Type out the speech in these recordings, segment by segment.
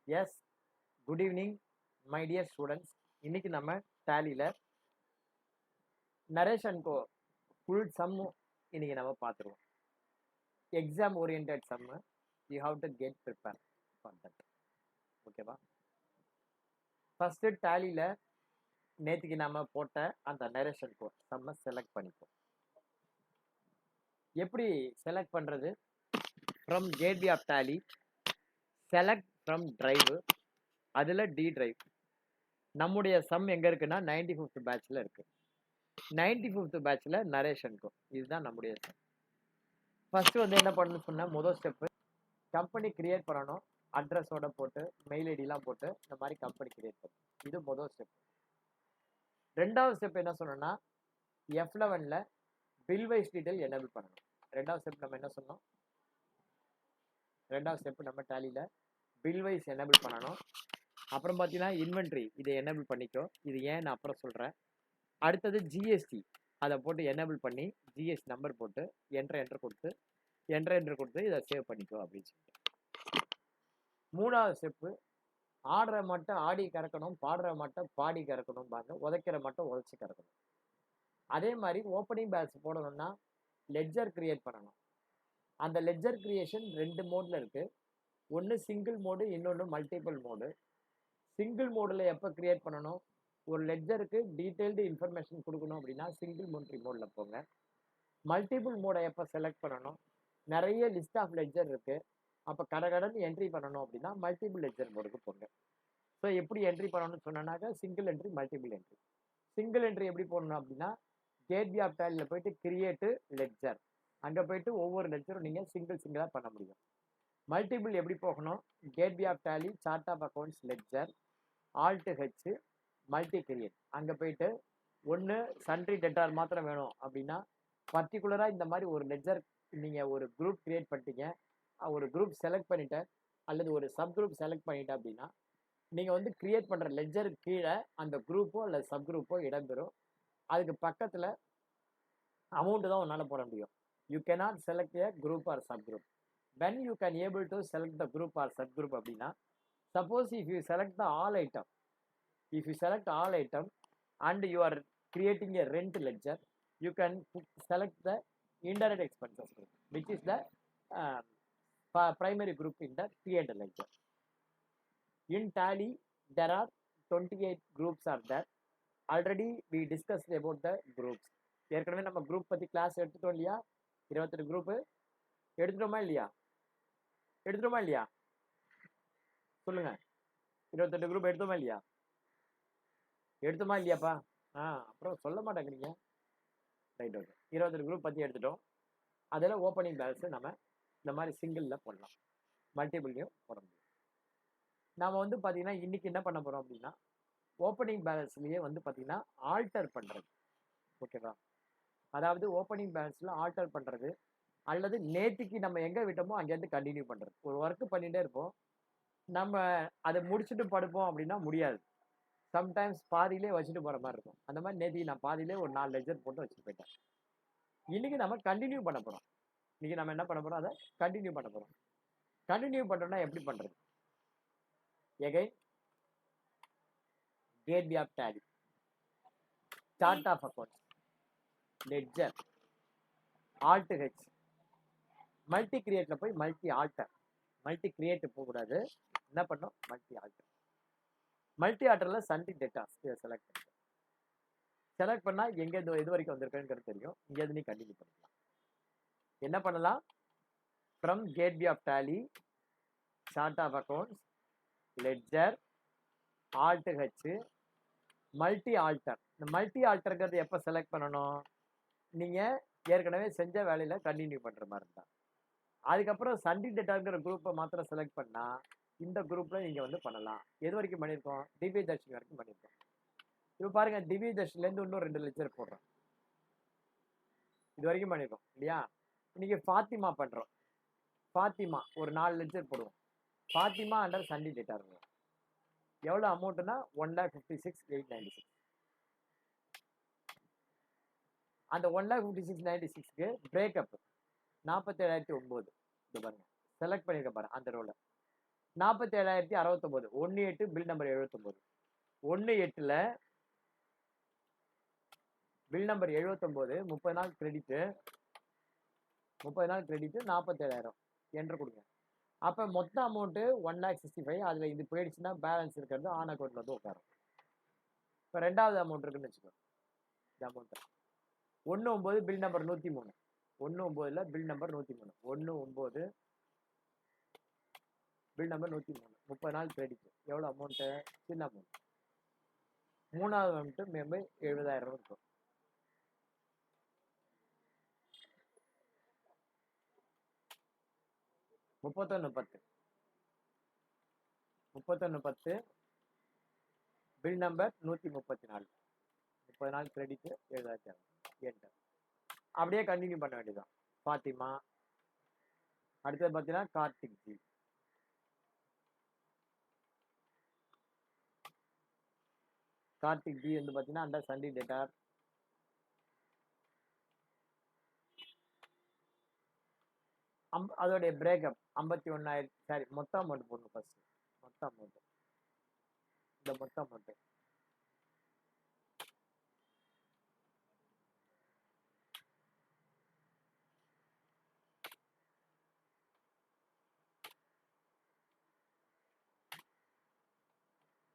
S, good evening my dear students. இன்னைக்கு நம்ம டேலியில் narration கோ full சம்மு இன்னைக்கு நம்ம பார்த்துருவோம். Exam orient sum, you have to get prepare for that. ஓகேவா? ஃபஸ்ட்டு டேலியில் நேற்றுக்கு நம்ம போட்ட அந்த நரேஷன் கோ சம்மை செலக்ட் பண்ணிப்போம். எப்படி செலக்ட் பண்ணுறது? From gateway of Tally select from drive, அதில் டி டிரைவ். நம்முடைய சம் எங்கே இருக்குன்னா 95th பேட்சில் இருக்குது. 95th பேட்சில் நரேஷனுக்கு இதுதான் நம்முடைய சம். ஃபஸ்ட்டு வந்து என்ன பண்ணணும்னு சொன்னால், முதல் ஸ்டெப்பு கம்பெனி கிரியேட் பண்ணணும். அட்ரஸோட போட்டு மெயில் ஐடிலாம் போட்டு இந்த மாதிரி கம்பெனி கிரியேட் பண்ணணும். இது முதல் ஸ்டெப். ரெண்டாவது ஸ்டெப் என்ன சொன்னோம்னா, F11ல் பில் வைஸ் டீட்டெயில் எனேபிள் பண்ணணும். ரெண்டாவது ஸ்டெப் நம்ம என்ன சொன்னோம்? ரெண்டாவது ஸ்டெப் நம்ம டேலியில் பில் வைஸ் எனேபிள் பண்ணணும். அப்புறம் பார்த்தீங்கன்னா இன்வென்ட்ரி இதை எனேபிள் பண்ணிக்கோ. இது ஏன் நான் அப்புறம் சொல்கிறேன். அடுத்தது ஜிஎஸ்டி அதை போட்டு எனேபிள் பண்ணி ஜிஎஸ்டி நம்பர் போட்டு என்ட்ரு கொடுத்து இதை சேவ் பண்ணிக்கோ அப்படின்னு சொல்லிட்டு. மூணாவது ஸ்டெப்பு ஆடுற மட்டும் ஆடி கறக்கணும், பாடுற மட்டும் பாடி கறக்கணும் பாருங்க, உதைக்கிற மட்டும் உதைச்சி கறக்கணும். அதே மாதிரி ஓப்பனிங் பேலன்ஸ் போடணும்னா லெட்ஜர் கிரியேட் பண்ணணும். அந்த லெட்ஜர் கிரியேஷன் 2 மோடில் இருக்குது. ஒன்று சிங்கிள் மோடு, இன்னொன்று மல்டிபிள் மோடு. சிங்கிள் மோடில் எப்போ கிரியேட் பண்ணணும்? ஒரு லெட்ஜருக்கு டீட்டெயில்டு இன்ஃபர்மேஷன் கொடுக்கணும் அப்படின்னா சிங்கிள் மோட்ரி மோடில் போங்க. மல்டிபிள் மோடை எப்போ செலக்ட் பண்ணணும்? நிறைய லிஸ்ட் ஆஃப் லெட்ஜர் இருக்குது, அப்போ கடன் என்ட்ரி பண்ணணும் அப்படின்னா மல்டிபிள் லெட்ஜர் மோடுக்கு போங்க. ஸோ எப்படி என்ட்ரி பண்ணணும்னு சொன்னாக்க single entry, multiple entry. Single entry எப்படி போடணும் அப்படின்னா கேட்வே ஆஃப் டேலியில் போயிட்டு கிரியேட்டு லெட்ஜர், அங்கே போயிட்டு ஒவ்வொரு லெட்ஜரும் நீங்கள் சிங்கிளாக பண்ண முடியும். மல்டிபிள் எப்படி போகணும்? Gateway of tally chart of accounts ledger alt H multi create, அங்கே போயிட்டு ஒன்று சன்ட்ரி டெட்டார் மாத்திரம் வேணும் அப்படின்னா பர்டிகுலராக இந்த மாதிரி ஒரு லெட்ஜர் நீங்கள் ஒரு குரூப் கிரியேட் பண்ணிட்டீங்க, ஒரு குரூப் செலக்ட் பண்ணிட்டேன் அல்லது ஒரு சப் குரூப் செலக்ட் பண்ணிட்டேன் அப்படின்னா நீங்கள் வந்து கிரியேட் பண்ணுற லெட்ஜருக்கு கீழே அந்த குரூப்போ அல்லது சப் குரூப்போ இடம்பெறும். அதுக்கு பக்கத்தில் அமௌண்ட்டு தான் உன்னால் போட முடியும். You cannot select a group or subgroup. when you can able to select the group or subgroup அப்படின்னா, suppose if you select the all item, if you select all item and you are creating a rent ledger, you can select the indirect expenses group, which is the primary group in the P&L ledger. In tally there are 28 groups are there. Already we discussed about the groups. ஏற்கனவே நம்ம group பற்றி class எடுத்துட்டோம் இல்லையா? 28 group எடுத்துட்டோமா இல்லையா? சொல்லுங்க, 28 group எடுத்தோமா இல்லையா? எடுத்தோமா இல்லையாப்பா? அப்புறம் சொல்ல மாட்டேங்கிறீங்க. Right, okay. 28 குரூப் பற்றி எடுத்துட்டோம். அதில் ஓப்பனிங் பேலன்ஸு நம்ம இந்த மாதிரி சிங்கிளில் போடலாம், மல்டிபிள்லையும் போட முடியும். நாம் வந்து பார்த்தீங்கன்னா இன்றைக்கி என்ன பண்ண போகிறோம் அப்படின்னா ஓப்பனிங் பேலன்ஸ்லேயே வந்து பார்த்தீங்கன்னா ஆல்டர் பண்ணுறது. ஓகேவா? அதாவது ஓப்பனிங் பேலன்ஸில் ஆல்டர் பண்ணுறது அல்லது நேற்றுக்கு நம்ம எங்கே விட்டோமோ அங்கேருந்து கண்டினியூ பண்ணுறது. ஒரு ஒர்க்கு பண்ணிகிட்டே இருப்போம், நம்ம அதை முடிச்சுட்டு படுப்போம் அப்படின்னா முடியாது. சம்டைம்ஸ் பாதியிலே வச்சுட்டு போகிற மாதிரி இருக்கும். அந்த மாதிரி நேற்றுக்கு நான் பாதியிலே ஒரு 4 லெட்ஜர் போட்டு வச்சுட்டு போயிட்டேன். இன்றைக்கி நம்ம கண்டினியூ பண்ண போகிறோம். இன்றைக்கி நம்ம என்ன பண்ண போகிறோம்? அதை கண்டினியூ பண்ண போகிறோம். கண்டினியூ பண்ணுறோன்னா எப்படி பண்ணுறது? Again gateway of tally, chart of accounts ledger alt H, multi கிரியேட்டில் போய் மல்டி ஆல்டர். மல்டி கிரியேட் போகக்கூடாது, என்ன பண்ணோம்? Multi alter. மல்டி ஆல்டரில் சன்ட்ரி டெட்டாஸ் இதை செலக்ட் பண்ணுறேன். செலக்ட் பண்ணால் எங்கே இது வரைக்கும் வந்திருக்குங்கிறது தெரியும். இங்கேருந்து நீ கண்டினியூ பண்ணிக்கலாம். என்ன பண்ணலாம்? From gateway of tally chart of accounts ledger alt H multi alter. இந்த மல்டி ஆல்டருங்கிறது எப்போ செலக்ட் பண்ணணும்? நீங்கள் ஏற்கனவே செஞ்ச வேலையில் கண்டினியூ பண்ணுற மாதிரி இருந்தால். அதுக்கப்புறம் சன்ட்ரி டெட்டாங்கிற குரூப்பை மாத்திரம் செலக்ட் பண்ணால் இந்த குரூப்பில் நீங்கள் வந்து பண்ணலாம். எது வரைக்கும் பண்ணியிருக்கோம்? திவ்ய தர்ஷினி வரைக்கும் பண்ணியிருக்கோம். இப்போ பாருங்கள், திவ்ய தர்ஷினிலேருந்து இன்னும் 2 லெட்ஜர் போடுறோம். இது வரைக்கும் பண்ணியிருக்கோம் இல்லையா? இன்றைக்கி ஃபாத்திமா பண்ணுறோம். ஃபாத்திமா ஒரு 4 லெட்ஜர் போடுவோம். ஃபாத்திமா அண்டர் சன்ட்ரி டெட்டா இருக்கும். எவ்வளோ அமௌண்ட்டுனா 1,56,896. அந்த 1,56,996க்கு பிரேக்கப் 47,009. இது பாருங்க, செலக்ட் பண்ணியிருக்க பாருங்க அந்த ரோலை. 47,069 18 பில் நம்பர் 79 18ல பில் நம்பர் 79 30 நாள் கிரெடிட் 47,000 என்று கொடுங்க. அப்ப மொத்த அமௌண்ட் 1,65,000. அதுல இது போயிடுச்சுன்னா பேலன்ஸ் இருக்கிறது ஆன் அக்கௌண்ட்ல வந்து உட்காரும். இப்ப ரெண்டாவது அமௌண்ட் இருக்குன்னு வச்சுக்கோ. இந்த அமௌண்ட் 19 பில் நம்பர் 103 19ல பில் நம்பர் 103 19 பில் நம்பர் 103 30 நாள் கிரெடிட். எவ்வளவு அமௌண்ட்? சின்ன அமௌண்ட். மூணாவது அமௌண்ட் மெம்பர் 70,000 இருக்கும். முப்பத்தொன்னு பத்து பில் நம்பர் 134 30 நாள் கிரெடிட் 70,000 என்டர். அப்படியே கண்டினியூ பண்ண வேண்டியதான். பாத்திமா. அடுத்தது பார்த்தீங்கன்னா கார்த்திக் ஜி. கார்த்திக் ஜி வந்து பார்த்தீங்கன்னா அந்த சண்டே டேட்டார் அதோடைய பிரேக்கப் 51,000. சாரி, மொத்த அமௌண்ட் போடணும் ஃபர்ஸ்ட். மொத்த அமௌண்ட் இந்த மொத்த அமௌண்ட்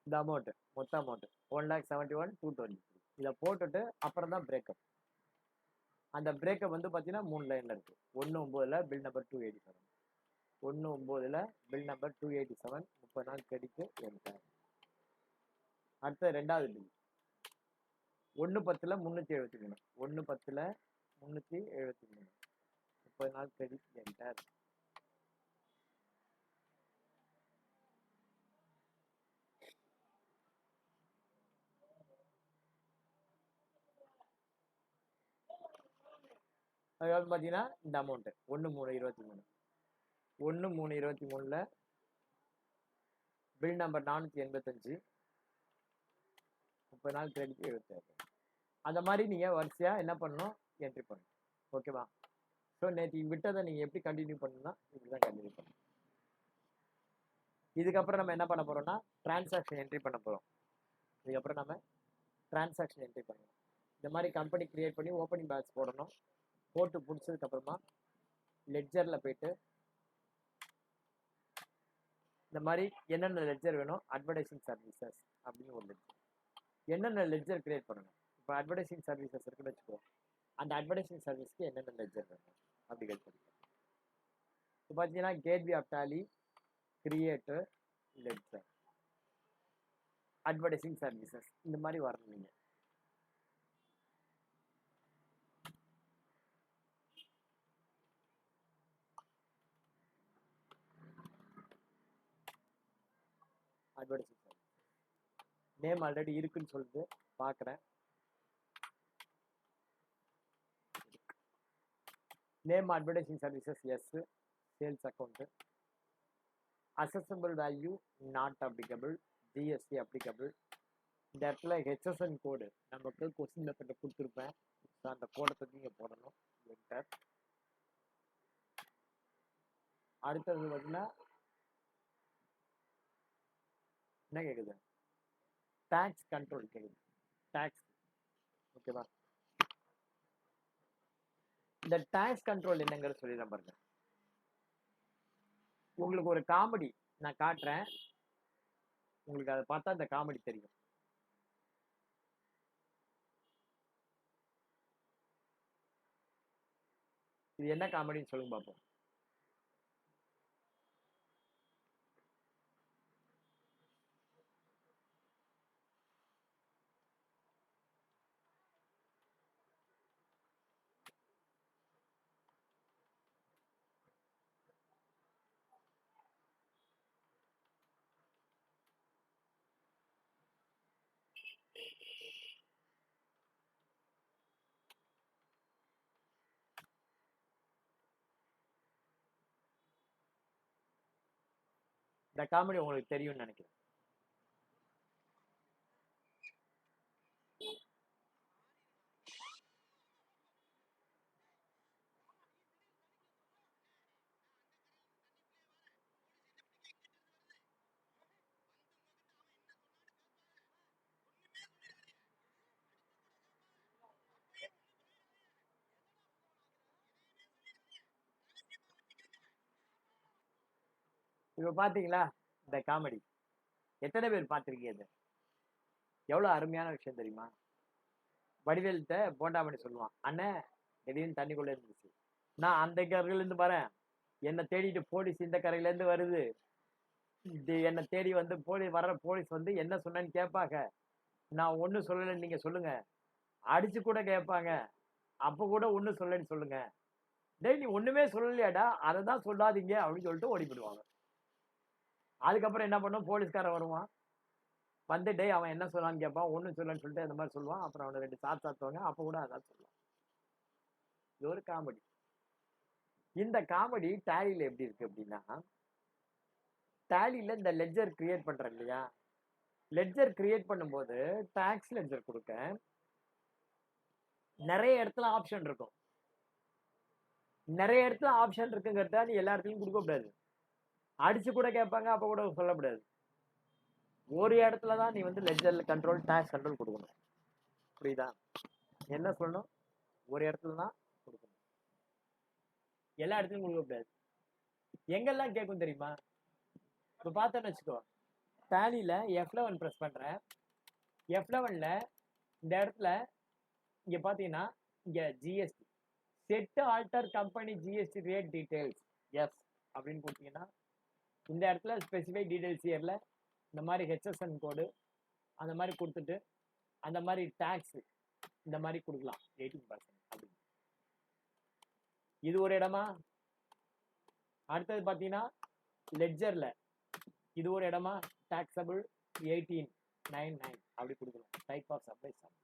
இந்த அமௌண்ட் மொத்த அமௌண்ட் 1,71,223 இதை போட்டுட்டு அப்புறம் தான் பிரேக்கப். அந்த பிரேக்கப் வந்து பார்த்தீங்கன்னா 3 லைன்ல இருக்கு. 19ல பில் நம்பர் 287 19ல பில் நம்பர் 287 30 நாள் கிரெடிட் என்டர். அடுத்த ரெண்டாவது பில் 1/10ல 373 1/10ல 373 30 நாள் கிரெடிட் என்டர். அதாவது பார்த்தீங்கன்னா இந்த அமௌண்ட் 1/3/23 1/3/23ல பில் நம்பர் 485 30 நாள் கிரெடிட் 70,000. அந்த மாதிரி நீங்க வரிசையா என்ன பண்ணணும்? என்ட்ரி பண்ணணும். ஓகேவா? ஸோ நேற்று விட்டதை நீங்க எப்படி கண்டினியூ பண்ணணும்னா இப்படிதான் கண்டினியூ பண்ணணும். இதுக்கப்புறம் நம்ம என்ன பண்ண போறோம்னா டிரான்சாக்ஷன் என்ட்ரி பண்ண போறோம். இதுக்கப்புறம் நம்ம டிரான்சாக்ஷன் என்ட்ரி பண்ணணும். இந்த மாதிரி கம்பெனி கிரியேட் பண்ணி ஓப்பனிங் பேலன்ஸ் போடணும். போட்டு பிடிச்சதுக்கு அப்புறமா லெட்ஜர்ல போயிட்டு இந்த மாதிரி என்னென்ன லெட்ஜர் வேணும், அட்வர்டைசிங் சர்வீசஸ் அப்படின்னு ஒரு லெட்ஜர். என்னென்ன லெட்ஜர் கிரியேட் பண்ணணும்? இப்போ அட்வர்டைசிங் சர்வீசஸ் இருக்குன்னு வச்சுக்கோ. அந்த அட்வர்டைசிங் சர்வீஸ்க்கு என்னென்ன லெட்ஜர் வேணும் அப்படி கிரியேட் பண்ணிக்கலாம். இப்போ பார்த்தீங்கன்னா gateway of Tally creator ledger advertising services இந்த மாதிரி வரணும். நீங்க அட்வர்டைசிங் சர்வீஸ் நேம் ஆல்ரெடி இருக்குன்னு சொல்லிட்டு பார்க்குறேன். Name advertising services yes. Sales account assessable value not applicable. GST applicable. இந்த இடத்துல ஹெச்எஸ்என் கோடு நமக்கு கொஸ்டின் பேப்பர்ல கொடுத்துருப்பேன். அந்த கோடை பற்றி நீங்கள் போடணும். என்டர். அடுத்தது பார்த்தீங்கன்னா என்ன கேட்குது? டேக்ஸ் கண்ட்ரோல் கேட்குது. டேக்ஸ். ஓகேவா? இந்த டேக்ஸ் கண்ட்ரோல் என்னங்கிறது சொல்லிடுறேன் பாருங்க. உங்களுக்கு ஒரு காமெடி நான் காட்டுறேன். உங்களுக்கு அதை பார்த்தா இந்த காமெடி தெரியும். இது என்ன காமெடின்னு சொல்லுங்க பார்ப்போம். இந்த காமெடி உங்களுக்கு தெரியும்னு நினைக்கிறேன். இப்ப பாத்தீங்களா இந்த காமெடி? எத்தனை பேர் பார்த்திருக்கீங்க இது? எவ்வளவு அருமையான விஷயம் தெரியுமா? வடிவேல்கிட்ட போண்டாமணி சொல்லுவான், அண்ணே திடீர்னு தண்ணிக்குள்ள இருந்துச்சு, நான் அந்த கரையில இருந்து வரேன், என்னை தேடிட்டு போலீஸ் இந்த கரையில இருந்து வருது, இது என்னை தேடி வந்து வர்ற போலீஸ் வந்து என்ன சொன்னேன்னு கேட்பாங்க, நான் ஒண்ணும் சொல்லலைன்னு நீங்க சொல்லுங்க, அடிச்சு கூட கேட்பாங்க, அப்ப கூட ஒண்ணும் சொல்லலைன்னு சொல்லுங்க, டேய் நீ ஒண்ணுமே சொல்லலையாடா, அதை தான் சொல்லாதீங்க அப்படின்னு சொல்லிட்டு ஓடி போயிடுவாங்க. அதுக்கப்புறம் என்ன பண்ணும், போலீஸ்காரன் வருவான், வந்து டேய் அவன் என்ன சொன்னான்னு கேட்பான், ஒண்ணும் சொல்லலன்னு சொல்லிட்டு அந்த மாதிரி சொல்லுவான், அப்புறம் அவனை 2 சாத்துவாங்க, அப்ப கூட அதான் சொல்லுவான். இது ஒரு காமெடி. இந்த காமெடி டேலியில எப்படி இருக்கு அப்படின்னா, டேலியில இந்த லெட்ஜர் கிரியேட் பண்றேன் இல்லையா, லெட்ஜர் கிரியேட் பண்ணும்போது டாக்ஸ் லெட்ஜர் கொடுக்க நிறைய இடத்துல ஆப்ஷன் இருக்கும். நிறைய இடத்துல ஆப்ஷன் இருக்குங்கிறத நீ எல்லா இடத்துலயும் கொடுக்க கூடாது, அடிச்சு கூட கேட்பாங்க, அப்ப கூட சொல்லக்கூடாது. ஒரு இடத்துல தான் நீ வந்து லெட்ஜர் கண்ட்ரோல் டாக்ஸ் கண்ட்ரோல் கொடுக்கணும். புரியுதா? என்ன சொல்லணும், ஒரு இடத்துல தான் கொடுக்கணும், எல்லா இடத்துலயும் கொடுக்க கூடாது. எங்கெல்லாம் கேட்கும் தெரியுமா? இப்ப பார்த்தோன்னு வச்சுக்கோ, டேலியில F11 ப்ரெஸ் பண்றேன், F11ல இந்த இடத்துல இங்க பாத்தீங்கன்னா இங்க GST set alter company GST rate details yes அப்படின்னு கொடுத்தீங்கன்னா இந்த இடத்துல ஸ்பெசிஃபை டீடைல்ஸ் இயர்ல இந்த மாதிரி ஹெச்எஸ்என் கோடு அந்த மாதிரி கொடுத்துட்டு அந்த மாதிரி டாக்ஸ் இந்த மாதிரி கொடுக்கலாம் 18% அப்படின்னு. இது ஒரு இடமா. அடுத்தது பாத்தீங்கன்னா லெட்ஜர்ல இது ஒரு இடமா, டாக்ஸபிள் 1899 அப்படி கொடுக்கணும், டைப் ஆஃப் சப்ளை சம்.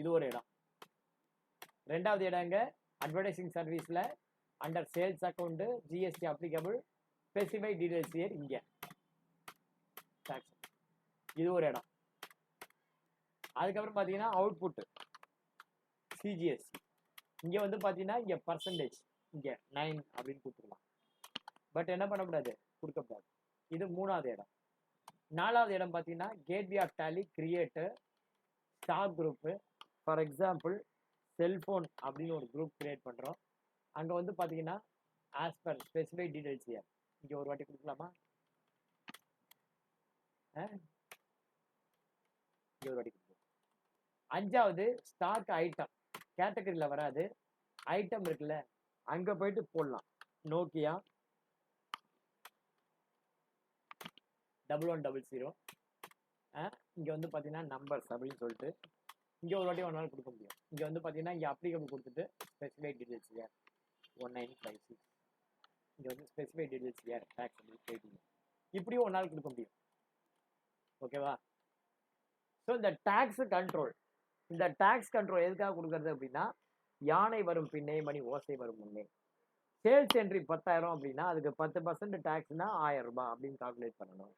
இது ஒரு இடம். ரெண்டாவது இடங்க அட்வர்டைசிங் சர்வீஸ்ல under sales account GST applicable specify details year இங்க டாக்ஸ். இது ஒரு இடம். அதுக்கப்புறம் பாத்தீங்கன்னா அவுட்புட் சிஜிஎஸ்டி இங்க வந்து பாத்தீங்கன்னா இங்க பர்சன்டேஜ் இங்க 9 அப்படின்னு கொடுத்துக்கலாம். பட் என்ன பண்ணக்கூடாது, கொடுக்கக்கூடாது. இது மூணாவது இடம். நாலாவது இடம் பாத்தீங்கன்னா gateway of Tally create stock group. For example cellphone அப்படின்னு ஒரு குரூப் கிரியேட் பண்றோம், அங்க வந்து பாத்தீங்கன்னா as per specify details year இங்க ஒரு வாட்டி கொடுக்கலாமா, இங்க ஒரு வாட்டி கொடுக்கலாம். அஞ்சாவது ஸ்டாக் ஐட்டம் கேட்டகரியில வராது, ஐட்டம் இருக்குல்ல அங்க போயிட்டு போடலாம், நோக்கியா 1100 இங்க வந்து பாத்தீங்கன்னா நம்பர்ஸ் அப்படின்னு சொல்லிட்டு இங்க ஒரு வாட்டி 1 நாள் கொடுக்க முடியும். இங்க வந்து பாத்தீங்கன்னா இங்க அப்ளிகபிள் கொடுத்துட்டு ஸ்பெசிஃபை டீடைல்ஸ் இயர் 1956 இங்க வந்து ஸ்பெசிஃபை டீடைல்ஸ் இயர் டாக்ஸ் இப்படியும் 1 நாள் கொடுக்க முடியும். ஓகேவா? ஸோ இந்த டாக்ஸ் கண்ட்ரோல், இந்த டாக்ஸ் கண்ட்ரோல் எதுக்காக கொடுக்கறது அப்படின்னா, யானை வரும் பின்னே மணி ஓசை வரும் முன்னே. சேல்ஸ் என்ட்ரி 10,000 அப்படின்னா அதுக்கு 10% டாக்ஸ்னா 1000 ரூபாய் அப்படின்னு கால்குலேட் பண்ணணும்.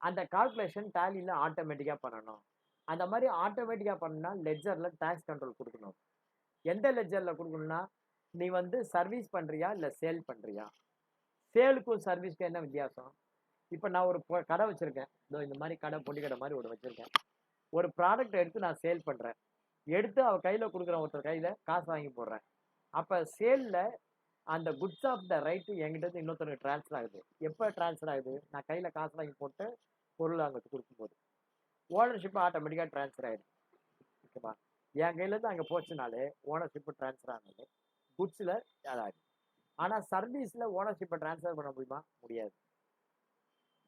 அந்த கால்குலேஷன் டேலியில் ஆட்டோமேட்டிக்காக பண்ணணும். அந்த மாதிரி ஆட்டோமேட்டிக்காக பண்ணா லெட்ஜரில் டாக்ஸ் கண்ட்ரோல் கொடுக்கணும். எந்த லெட்ஜரில் கொடுக்கணும்னா, நீ வந்து சர்வீஸ் பண்ணுறியா இல்லை சேல் பண்ணுறியா, சேலுக்கும் சர்வீஸ்க்கும் என்ன வித்தியாசம்? இப்போ நான் ஒரு கடை வச்சுருக்கேன், இதோ இந்த மாதிரி கடை பொடி கடை மாதிரி ஒரு வச்சுருக்கேன், ஒரு ப்ராடக்ட் எடுத்து நான் சேல் பண்ணுறேன், எடுத்து அவள் கையில் கொடுக்குறேன், ஒருத்தர் கையில் காசு வாங்கி போடுறேன். அப்போ சேலில் அந்த குட்ஸ் ஆஃப் த ரைட்டு என்கிட்ட இன்னொருத்தருக்கு ட்ரான்ஸ்ஃபர் ஆகுது. எப்போ ட்ரான்ஸ்ஃபர் ஆகுது? நான் கையில் காசு வாங்கி போட்டு பொருள் அங்கே கொடுக்கும்போது ஓனர்ஷிப் ஆட்டோமேட்டிக்காக ட்ரான்ஸ்ஃபர் ஆகிடுது. ஓகேவா? என் கையிலேருந்து அங்கே போச்சுனாலே ஓனர்ஷிப்பு ட்ரான்ஸ்ஃபர் ஆனது குட்ஸில் அதாகுது. ஆனால் சர்வீஸில் ஓனர்ஷிப்பை ட்ரான்ஸ்ஃபர் பண்ண முடியுமா? முடியாது.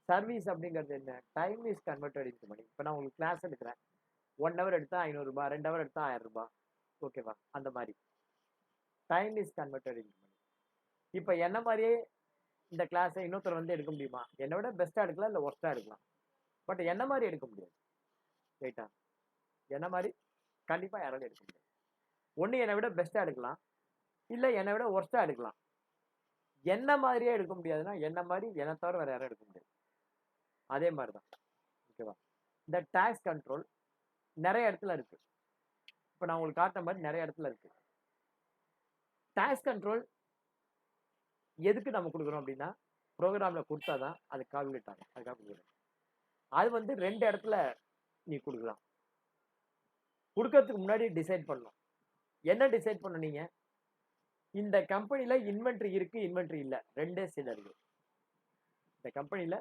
சர்வீஸ் அப்படிங்கிறது என்ன? டைம் இஸ் கன்வெர்டட் இன்டு மணி. இப்போ நான் உங்களுக்கு கிளாஸ் எடுக்கிறேன், 1 ஹவர் எடுத்தால் 500 ரூபாய், 2 ஹவர் எடுத்தால் 1000 ரூபாய். ஓகேவா? அந்த மாதிரி டைம் இஸ் கன்வெர்டட் இன்டு மணி. இப்போ என்ன மாதிரியே இந்த கிளாஸை இன்னொருத்தர் வந்து எடுக்க முடியுமா? என்னை விட பெஸ்ட்டாக எடுக்கலாம், இல்லை ஒர்ஸ்ட்டாக எடுக்கலாம். பட் என்ன மாதிரி எடுக்க முடியாது. ரைட்டா? என்ன மாதிரி கண்டிப்பாக யாராலும் எடுக்க முடியாது. ஒன்று என்னை விட பெஸ்ட்டாக எடுக்கலாம், இல்லை என்னை விட ஒர்ஸ்ட்டாக எடுக்கலாம். என்ன மாதிரியே எடுக்க முடியாதுன்னா என்ன மாதிரி என்னை தவிர வேறு யாரும் எடுக்க முடியாது. அதே மாதிரி தான். ஓகேவா? இந்த டாக்ஸ் கண்ட்ரோல் நிறைய இடத்துல இருக்கு. இப்போ நான் உங்களுக்கு காட்டுற மாதிரி நிறைய இடத்துல இருக்கு. டாக்ஸ் கண்ட்ரோல் எதுக்கு நம்ம கொடுக்குறோம் அப்படின்னா, ப்ரோக்ராமில் கொடுத்தா தான் அது கால்குலேட் ஆகும். அதுக்காக கொடுக்குறோம். அது வந்து 2 இடத்துல நீ கொடுக்கலாம். கொடுக்கறதுக்கு முன்னாடி டிசைட் பண்ணணும். என்ன டிசைட் பண்ண? நீங்கள் இந்த கம்பெனியில் இன்வென்ட்ரி இருக்கு, இன்வென்ட்ரி இல்லை, 2 சேல் இருக்கு. இந்த கம்பெனியில்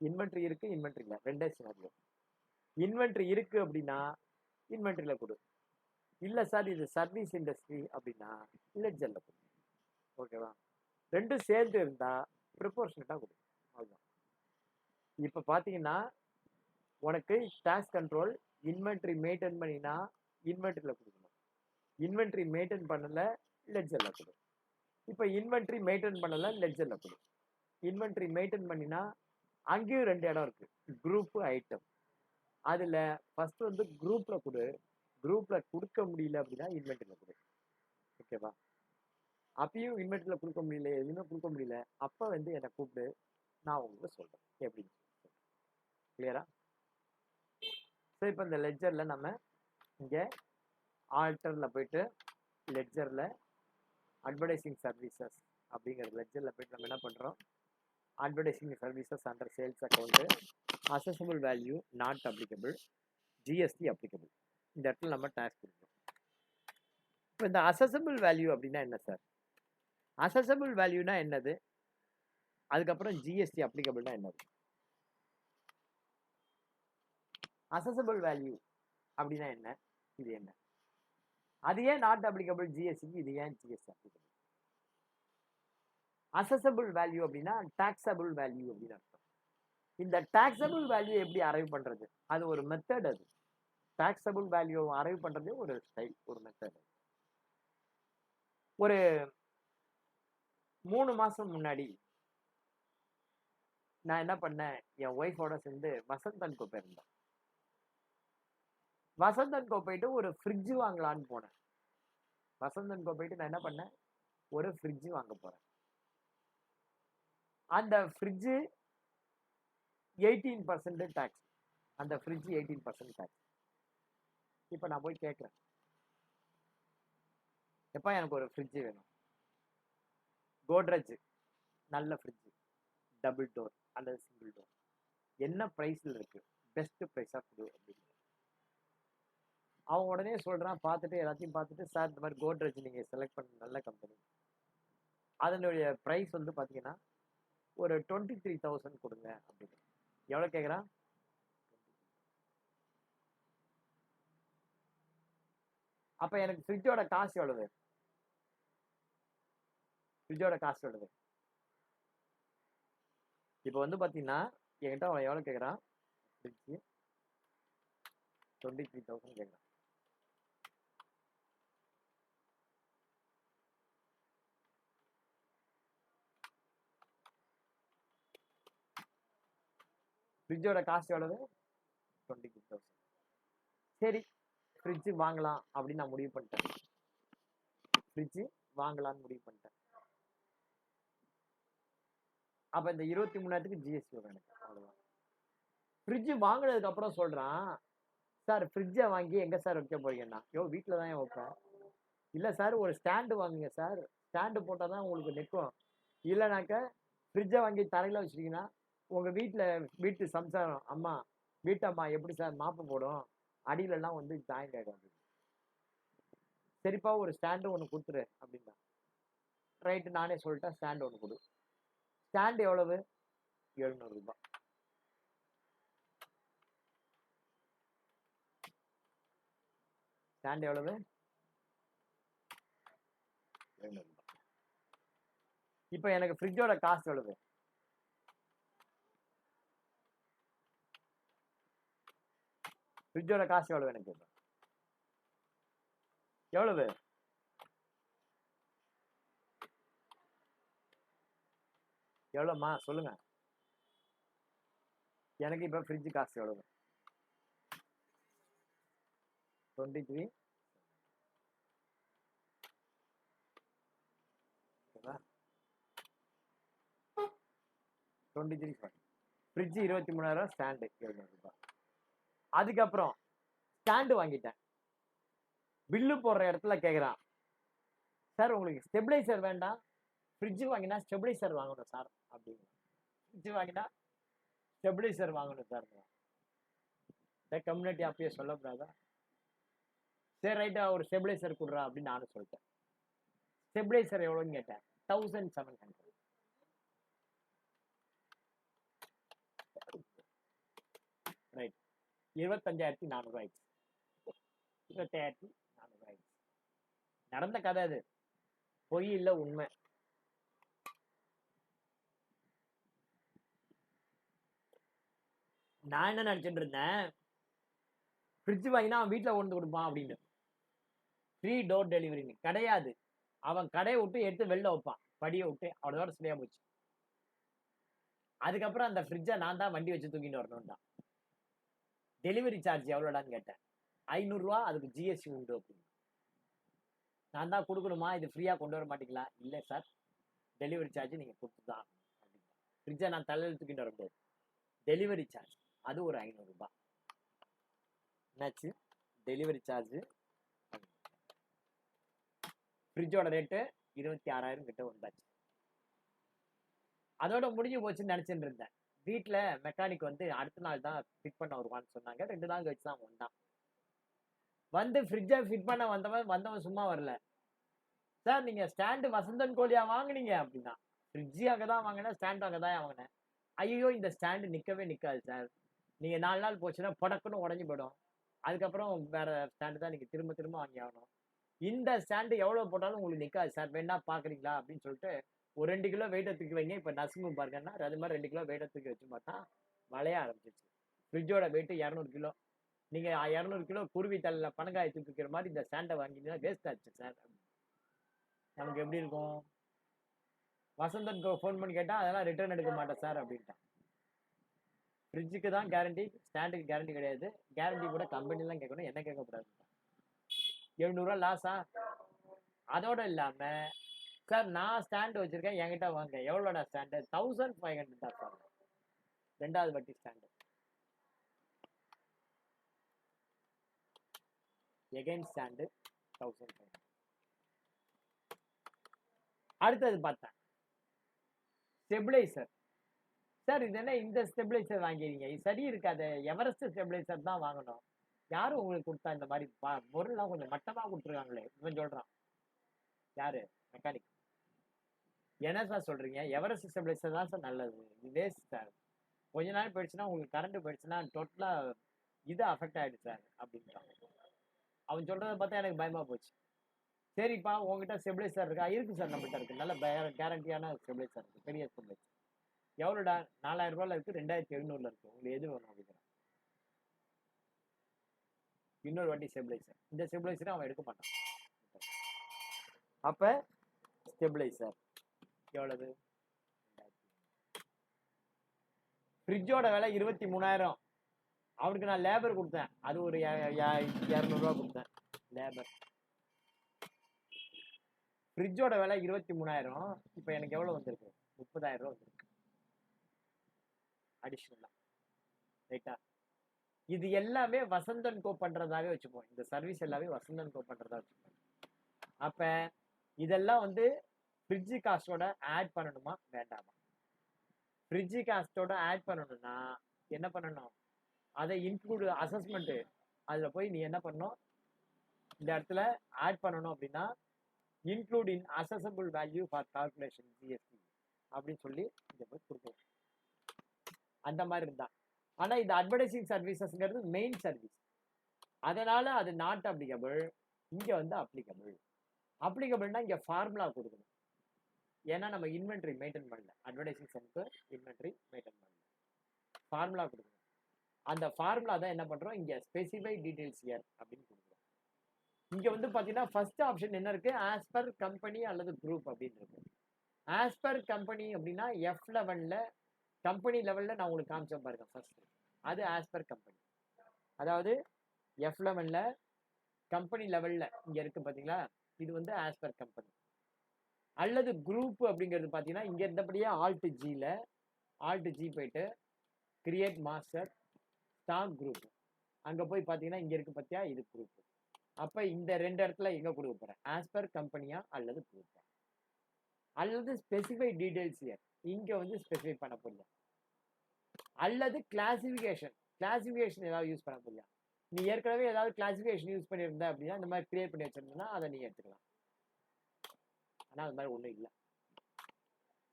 இன்வென்ட்ரி இருக்கு, இன்வென்ட்ரி இல்லை, ரெண்டே சினாரியோ. இன்வென்ட்ரி இருக்கு அப்படின்னா இன்வென்ட்ரியில் கொடு. இல்லை சார் இது சர்வீஸ் இண்டஸ்ட்ரி அப்படின்னா லெட்ஜரில் கொடு. ஓகேவா? ரெண்டும் சேர்ந்து இருந்தால் ப்ரிப்போர்ஷனட்டாக கொடு. அதுதான். இப்போ பார்த்தீங்கன்னா உனக்கு டாஸ்க் கண்ட்ரோல் இன்வென்ட்ரி மெயின்டைன் பண்ணினா இன்வென்ட்ரியில் கொடுக்கணும். இன்வென்ட்ரி மெயின்டைன் பண்ணல லெட்ஜரில் கொடு. இப்போ இன்வென்ட்ரி மெயின்டைன் பண்ணல லெட்ஜரில் கொடு. இன்வென்ட்ரி மெயின்டைன் பண்ணினா அங்கேயும் 2 இடம் இருக்கு, குரூப் ஐட்டம். அதில் ஃபர்ஸ்ட் வந்து குரூப்பில் கொடு. குரூப்பில் கொடுக்க முடியல அப்படின்னா இன்வென்ட்ரியில் கொடு. ஓகேவா? அப்பயும் இன்வென்ட்ரியில் கொடுக்க முடியல, எதுவுமே கொடுக்க முடியல, அப்போ வந்து என்னை கூப்பிட்டு நான் உங்களுக்கு சொல்கிறேன் எப்படின்னு. கிளியரா? ஸோ இப்போ இந்த லெட்ஜரில் நம்ம இங்கே ஆல்டரில் போயிட்டு லெட்ஜரில் அட்வர்டைசிங் சர்வீசஸ் அப்படிங்கிற லெட்ஜரில் போயிட்டு நம்ம என்ன பண்ணுறோம், advertising services under sales account, assessable value not applicable, GST applicable. இந்த இடத்துல நம்ம டேக்ஸ் கொடுக்கணும். இப்போ இந்த அசஸபிள் வேல்யூ அப்படின்னா என்ன சார்? அசஸபிள் வேல்யூனா என்னது? அதுக்கப்புறம் ஜிஎஸ்டி அப்ளிகபிள்னா என்னது? அசஸபிள் வேல்யூ அப்படின்னா என்ன? இது என்ன? அது ஏன் நாட் அப்ளிகபிள் ஜிஎஸ்டிக்கு, இது ஏன் ஜிஎஸ்டி அப்ளிகபிள்? அசஸபிள் வேல்யூ அப்படின்னா டாக்ஸபிள் வேல்யூ அப்படின்னு அர்த்தம். இந்த டாக்ஸபிள் வேல்யூ எப்படி அரைவ் பண்றது? அது ஒரு மெத்தட். அது டாக்ஸபிள் வேல்யூ அரைவ் பண்றது ஒரு ஸ்டைல், ஒரு மெத்தட். ஒரு 3 மாசம் முன்னாடி நான் என்ன பண்ணேன், என் ஒய்ஃபோட சேர்ந்து வசந்தன் கோ போயிருந்தேன். வசந்தன் கோ போயிட்டு ஒரு ஃப்ரிட்ஜ் வாங்கலான்னு போனேன். வசந்தன் கோ போயிட்டு நான் என்ன பண்ணேன், ஒரு ஃப்ரிட்ஜ் வாங்க போறேன். அந்த ஃப்ரிட்ஜ் 18% டாக்ஸ். அந்த ஃப்ரிட்ஜ் 18% டாக்ஸ். இப்போ நான் போய் கேட்குறேன், எப்பா எனக்கு ஒரு ஃப்ரிட்ஜ் வேணும், கோட்ரேஜ் நல்ல ஃப்ரிட்ஜ், டபுள் டோர் அல்லது சிங்கிள் டோர், என்ன ப்ரைஸில் இருக்கு, பெஸ்ட் ப்ரைஸாக கொடு அப்படின்னு. அவன் உடனே சொல்கிறான், பார்த்துட்டு எல்லாத்தையும் பார்த்துட்டு, சார் இந்த மாதிரி கோட்ரேஜ் நீங்கள் செலக்ட் பண்ண நல்ல கம்பெனி, அதனுடைய ப்ரைஸ் வந்து பார்த்தீங்கன்னா ஒரு 23,000 கொடுங்க அப்படின்னு. எவ்வளோ கேட்குறான்? அப்போ எனக்கு ஃப்ரிட்ஜோட காசு எவ்வளவு? ஃப்ரிட்ஜோட காசு எவ்வளவு? இப்போ வந்து பார்த்தீங்கன்னா என்கிட்ட அவன் எவ்வளோ கேட்குறான், ஃப்ரிட்ஜு 23,000 கேட்குறான். ஃப்ரிட்ஜோட காசு எவ்வளவு? 23,000. சரி, ஃப்ரிட்ஜு வாங்கலாம் அப்படின்னு நான் முடிவு பண்ணிட்டேன். ஃப்ரிட்ஜு வாங்கலான்னு முடிவு பண்ணிட்டேன். அப்போ இந்த 23,000க்கு ஜிஎஸ்டி வரும் எனக்கு. அவ்வளோதான். ஃப்ரிட்ஜு வாங்கினதுக்கு அப்புறம் சொல்கிறான், சார் ஃப்ரிட்ஜை வாங்கி எங்கே சார் வைக்க போறீங்கன்னா, வீட்டில் தான் வைப்பேன். இல்லை சார் ஒரு ஸ்டாண்டு வாங்குங்க சார், ஸ்டாண்டு போட்டால் தான் உங்களுக்கு நிற்கும், இல்லைனாக்க ஃப்ரிட்ஜை வாங்கி தரையில் வச்சுட்டிங்கன்னா உங்கள் வீட்டு சம்சாரம் அம்மா, வீட்டம்மா எப்படி சார் மாப்பு போடும், அடியிலலாம் வந்து ஜாயின் ஆகிடும். சரிப்பா ஒரு ஸ்டாண்டு ஒன்று கொடுத்துரு அப்படின்னா, ரைட்டு நானே சொல்லிட்டேன், ஸ்டாண்டு ஒன்று கொடு. ஸ்டாண்டு எவ்வளவு? 700 ரூபாய். ஸ்டாண்ட் எவ்வளவு? 700 ரூபாய். இப்போ எனக்கு ஃப்ரிட்ஜோட காசு எவ்வளவு? ஃப்ரிட்ஜோட காசு எவ்வளவு எனக்கு? எவ்வளவு? எவ்வளோம்மா சொல்லுங்க. எனக்கு இப்போ ஃப்ரிட்ஜ் காசு எவ்வளவு? 23. 23. ஃப்ரிட்ஜ் 23,000, ஸ்டாண்டு 700 ரூபாய். அதுக்கப்புறம் ஸ்டாண்டு வாங்கிட்டேன். பில்லு போடுற இடத்துல கேட்குறான், சார் உங்களுக்கு ஸ்டெபிளைசர் வேண்டாம், ஃப்ரிட்ஜு வாங்கினா ஸ்டெபிளைசர் வாங்கணும் சார் அப்படிங்க. ஃப்ரிட்ஜு வாங்கினா ஸ்டெபிளைசர் வாங்கணும் சார். இந்த கம்யூனிட்டி அப்பயே சொல்லக்கூடாதா? சரி ரைட்டா ஒரு ஸ்டெபிளைசர் கொடுறா அப்படின்னு நானும் சொல்லிட்டேன். ஸ்டெபிளைசர் எவ்வளோன்னு கேட்டேன். 1,700. 25,400 ஆயிடுச்சு. 25,400 ஆயிடுச்சு. நடந்த கதை அது, பொய் இல்ல உண்மை. நான் என்ன நினைச்சிட்டு இருந்தேன், ஃப்ரிட்ஜ் வாங்கினா அவன் வீட்டில் கொண்டு கொடுப்பான் அப்படின்னு. ஃப்ரீ டோர் டெலிவரின்னு கிடையாது. அவன் கடையை விட்டு எடுத்து வெளில வைப்பான், படியை விட்டு. அவ்வளோதோட சரியா போச்சு. அதுக்கப்புறம் அந்த ஃப்ரிட்ஜை நான் தான் வண்டி வச்சு தூக்கிட்டு வரணும் தான். டெலிவரி சார்ஜ் எவ்வளோடான்னு கேட்டேன். 500 ரூபா, அதுக்கு ஜிஎஸ்டி உண்டு அப்படின்னு. நான் தான் கொடுக்கணுமா, இது ஃப்ரீயாக கொண்டு வர மாட்டீங்களா? இல்லை சார், டெலிவரி சார்ஜ் நீங்கள் கொடுத்து தான் அப்படின்னு. ஃப்ரிட்ஜை நான் தலையில் தூக்கிட்டு வர முடியாது, டெலிவரி சார்ஜ் அது ஒரு 500 ரூபாய். என்னாச்சு, டெலிவரி சார்ஜ். ஃப்ரிட்ஜோட ரேட்டு 26,000 கிட்ட வந்தாச்சு. அதோட முடிஞ்சு போச்சுன்னு நினைச்சிட்டு இருந்தேன். வீட்டில் மெக்கானிக் வந்து அடுத்த நாள் தான் ஃபிட் பண்ண வருவான்னு சொன்னாங்க. 2 நாள் கழிச்சு தான் வந்தான். வந்து ஃப்ரிட்ஜை ஃபிட் பண்ண வந்தவன் சும்மா வரல. சார், நீங்க ஸ்டாண்டு வசந்தன் கோழியா வாங்குனீங்க அப்படின்னா. ஃப்ரிட்ஜு அங்கே தான் வாங்கினேன், ஸ்டாண்டு அங்கே தான் வாங்கினேன். ஐயோ, இந்த ஸ்டாண்டு நிற்கவே நிற்காது சார், நீங்க 4 நாள் போச்சுன்னா படக்குன்னு உடஞ்சி போயிடும். அதுக்கப்புறம் வேற ஸ்டாண்டு தான் நீங்க திரும்ப திரும்ப வாங்கி ஆகணும். இந்த ஸ்டாண்டு எவ்வளவு போட்டாலும் உங்களுக்கு நிற்காது சார், வேணா பாக்குறீங்களா அப்படின்னு சொல்லிட்டு ஒரு 2 கிலோ வெயிட்டை தூக்கி வைங்க. இப்போ நசுங்கு பாருங்கன்னா அது மாதிரி 2 கிலோ வெயிட்டை தூக்கி வச்சு பார்த்தா வளைய ஆரம்பிச்சிச்சு. ஃப்ரிட்ஜோட வெயிட் 200 கிலோ. நீங்க 200 கிலோ குருவி தள்ள பனங்காயை தூக்கி வைக்கிற மாதிரி இந்த ஸ்டாண்டை வாங்கினா வேஸ்ட் ஆச்சு சார். நமக்கு எப்படி இருக்கும்? வசந்தன் ஃபோன் பண்ணி கேட்டா அதெல்லாம் ரிட்டர்ன் எடுக்க மாட்டேன் சார் அப்படின்ட்டான். ஃப்ரிட்ஜுக்கு தான் கேரண்டி, ஸ்டாண்டுக்கு கேரண்டி கிடையாது. கேரண்டி கூட கம்பெனிலாம் கேட்கணும், என்ன கேட்கக்கூடாது. 700 ரூபா லாஸா? அதோட இல்லாம சார், நான் ஸ்டாண்டு வச்சிருக்கேன், என்கிட்ட வாங்க. எவ்வளோடா ஸ்டாண்டு? 1500 தான் சார், 2வது வட்டி ஸ்டாண்டு. Again stand 1500. அடுத்தது பார்த்தேன் ஸ்டெபிளைசர். சார், இது என்ன இந்த ஸ்டெபிளைசர் வாங்கிறீங்க, இது சரி இருக்காது, எவரெஸ்ட் ஸ்டெபிளைசர் தான் வாங்கணும். யாரும் உங்களுக்கு கொடுத்தா? இந்த மாதிரி பொருள்லாம் கொஞ்சம் மட்டமாக கொடுத்துருக்காங்களே. இவன் சொல்றான், யாரு? மெக்கானிக். என்ன சார் சொல்றீங்க? எவரெஸ்ட் ஸ்டெபிளைசர் தான் சார் நல்லது, இது வேஸ்ட் சார். கொஞ்ச நாள் போயிடுச்சுன்னா உங்களுக்கு கரண்ட் போயிடுச்சுன்னா டோட்டலா இது அஃபெக்ட் ஆயிடுச்சு சார் அப்படின்றான். அவன் சொல்றதை பார்த்தா எனக்கு பயமா போச்சு. சரிப்பா, உங்ககிட்ட ஸ்டெபிளைசர் இருக்கா? இருக்கு சார், நம்மகிட்ட இருக்கு, நல்ல கேரண்டியான ஸ்டெபிளைசர் இருக்கு, பெரிய ஸ்டெபிளைசர். எவ்வளோடா? 4000 ரூபாயில இருக்கு, 2700 இருக்கு, உங்களுக்கு எது வேணும் அப்படிங்கிறான். இன்னொரு வாட்டி ஸ்டெபிளைசர். இந்த ஸ்டெபிளைசரை அவன் எடுக்க மாட்டான். அப்ப ஸ்டெபிளைசர் எவ்வளவு? ஃப்ரிட்ஜோட விலை 23,000. அவனுக்கு நான் லேபர் கொடுத்தேன், அது ஒரு 200 ரூபா கொடுத்தேன் லேபர். ஃப்ரிட்ஜோட விலை 23,000. இப்போ எனக்கு எவ்வளவு வந்திருக்கு? 30,000 ரூபா வந்திருக்கு அடிஷனலா. ரைட்டா? இது எல்லாமே வசந்தன் கோ பண்றதாவே வச்சுப்போம். இந்த சர்வீஸ் எல்லாமே வசந்தன் கோ பண்றதா வச்சுப்போம். அப்ப இதெல்லாம் வந்து ஃப்ரிட்ஜ் காஸ்டோட ஆட் பண்ணணுமா வேண்டாமா? ஃப்ரிட்ஜ் காஸ்டோட ஆட் பண்ணணும்னா என்ன பண்ணணும்? அதை இன்க்ளூடு அசஸ்மெண்ட், அதுல போய் நீ என்ன பண்ணணும், இந்த இடத்துல ஆட் பண்ணணும் அப்படின்னா include in accessible value for calculation GST அப்படின்னு சொல்லி இதை போய் கொடுக்கணும். அந்த மாதிரி இருந்தா. ஆனா இந்த அட்வர்டைசிங் சர்வீசஸ்ங்கிறது மெயின் சர்வீஸ், அதனால அது நாட் அப்ளிகபிள். இங்க வந்து அப்ளிகபிள். அப்ளிகபிள்னா இங்க ஃபார்முலா கொடுக்கணும். ஏன்னா நம்ம இன்வென்ட்ரி மெயின்டைன் பண்ணல, அட்வர்டைசிங் சென்டர் இன்வென்ட்ரி மெயின்டைன் பண்ணல, ஃபார்முலா கொடுக்கணும். அந்த ஃபார்முலா தான் என்ன பண்றோம், இங்க ஸ்பெசிஃபை டீடைல்ஸ் ஹியர் அப்படின்னு கொடுக்குறோம். இங்க வந்து பாத்தீங்கன்னா ஃபர்ஸ்ட் ஆப்ஷன் என்ன இருக்கு, ஆஸ் பர் கம்பெனி அல்லது குரூப் அப்படின்னு இருக்கு. ஆஸ் பர் கம்பெனி அப்படின்னா F11ல கம்பெனி லெவல்ல நான் உங்களுக்கு காமிச்சேன் பாருங்க ஃபர்ஸ்ட், அது ஆஸ் பர் கம்பெனி. அதாவது F11ல கம்பெனி லெவல்ல இங்க இருக்கு பாத்தீங்களா, இது வந்து ஆஸ் பர் கம்பெனி. அல்லது குரூப் அப்படிங்கிறது பாத்தீங்கன்னா இங்க இருந்தபடியே ஆல்ட் ஜி போயிட்டு கிரியேட் மாஸ்டர் ஸ்டாக் குரூப், அங்க போய் பாத்தீங்கன்னா இங்க இருக்கு பாத்தியா, இது குரூப். அப்ப இந்த 2 இடத்துல எங்க கொடுக்க போறேன், ஆஸ் பர் கம்பெனியா அல்லது குரூப்பா, அல்லது ஸ்பெசிஃபை டீடைல்ஸ் ஹியர், இங்க வந்து ஸ்பெசிஃபை பண்ண போறியா, அல்லது கிளாசிஃபிகேஷன் ஏதாவது யூஸ் பண்ண போறியா. நீ ஏற்கனவே ஏதாவது கிளாசிஃபிகேஷன் யூஸ் பண்ணியிருந்த அப்படின்னா இந்த மாதிரி கிரியேட் பண்ணி வச்சிருந்தா அதை நீ எடுத்துக்கலாம். ஆனா அது மாதிரி ஒண்ணும் இல்லை.